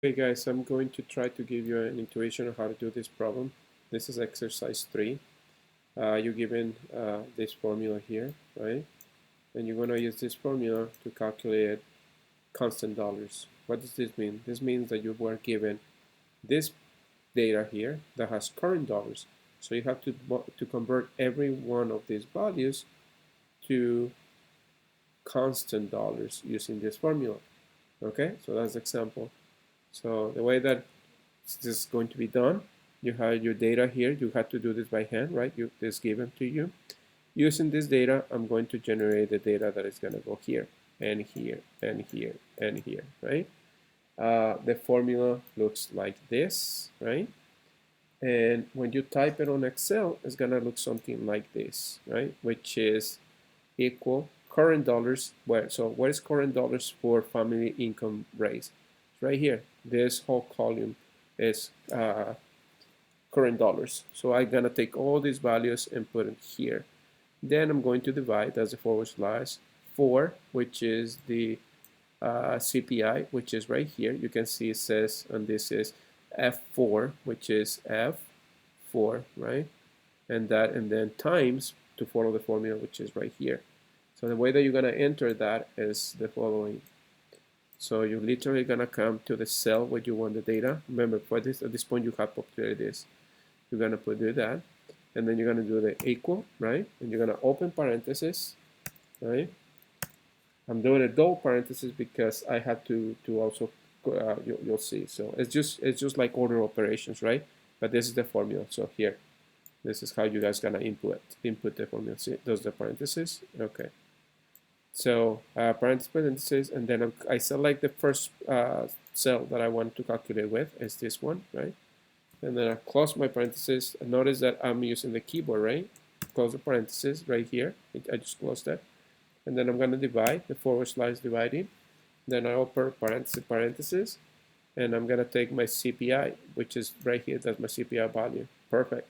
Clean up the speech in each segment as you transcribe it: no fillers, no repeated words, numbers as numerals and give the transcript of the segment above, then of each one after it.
Okay guys, I'm going to try to give you an intuition of how to do this problem. This is exercise 3. You're given this formula here, right? And you're going to use this formula to calculate constant dollars. What does this mean? This means that you were given this data here that has current dollars. So you have to convert every one of these values to constant dollars using this formula. Okay, so that's the example. So the way that this is going to be done, you have your data here. You have to do this by hand, right? This given to you. Using this data, I'm going to generate the data that is going to go here and here and here and here, right? The formula looks like this, right? And when you type it on Excel, it's going to look something like this, right? Which is equal current dollars. So what is current dollars for family income raise? It's right here. This whole column is current dollars. So I'm gonna take all these values and put them here. Then I'm going to divide, that's a forward slash 4, which is the CPI, which is right here. You can see it says, and this is F4, which is F4, right? And then times to follow the formula, which is right here. So the way that you're going to enter that is the following. So you're literally going to come to the cell where you want the data. Remember, at this point, you have populated this. You're going to do that. And then you're going to do the equal, right? And you're going to open parentheses, right? I'm doing a double parenthesis because I had to also, you'll see. So it's just like order operations, right? But this is the formula. So here, this is how you guys gonna input the formula. See, those are the parentheses. Okay. So parentheses, and then I select the first cell that I want to calculate with is this one, right? And then I close my parentheses. And notice that I'm using the keyboard, right? Close the parentheses right here. I just closed that. And then I'm gonna divide the forward slash dividing. Then I open parentheses, and I'm gonna take my CPI, which is right here. That's my CPI value. Perfect.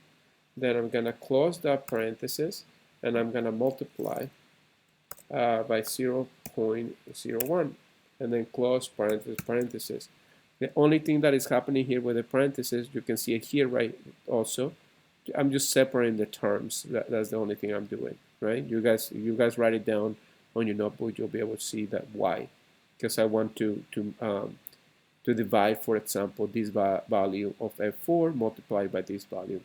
Then I'm gonna close that parenthesis, and I'm gonna multiply by 0.01, and then close parenthesis. The only thing that is happening here with the parentheses, you can see it here, right? Also, I'm just separating the terms. That's the only thing I'm doing, right? You guys write it down on your notebook. You'll be able to see that why, because I want to divide, for example, this value of F4 multiplied by this value.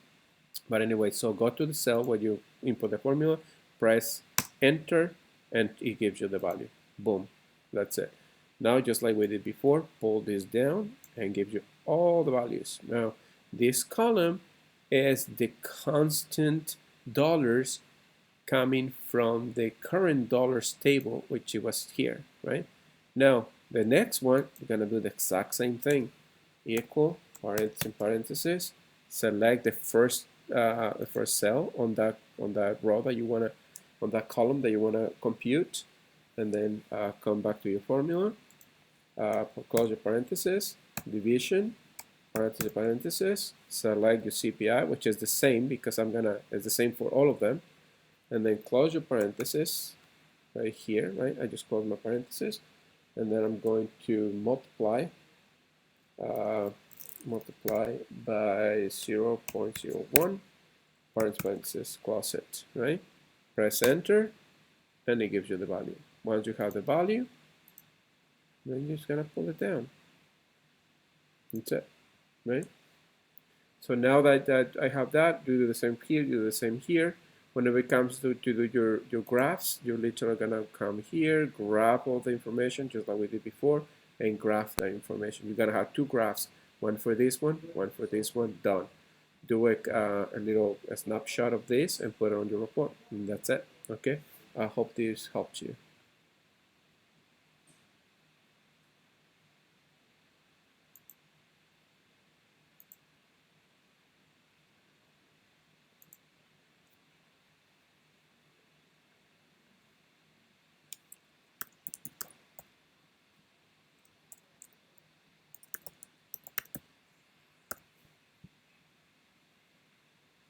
But anyway, so go to the cell where you input the formula, press enter, and it gives you the value. Boom, that's it. Now, just like we did before, pull this down and gives you all the values. Now, this column is the constant dollars coming from the current dollars table, which it was here, right? Now, the next one, we're gonna do the exact same thing. Equal, parentheses, select the first cell on that row that you wanna, on that column that you wanna compute, and then come back to your formula. Close your parentheses, division, parentheses, select your CPI, which is the same because it's the same for all of them, and then close your parentheses right here, right? I just close my parentheses, and then I'm going to multiply by 0.01, parentheses, close it, right? Press enter, and it gives you the value. Once you have the value, then you're just gonna pull it down. That's it, right? So now that I have that, you do the same here, you do the same here. Whenever it comes to do your graphs, you're literally gonna come here, grab all the information just like we did before, and graph the information. You're gonna have two graphs, one for this one for this one, done. Do a snapshot of this and put it on your report, and that's it. Okay, I hope this helps you.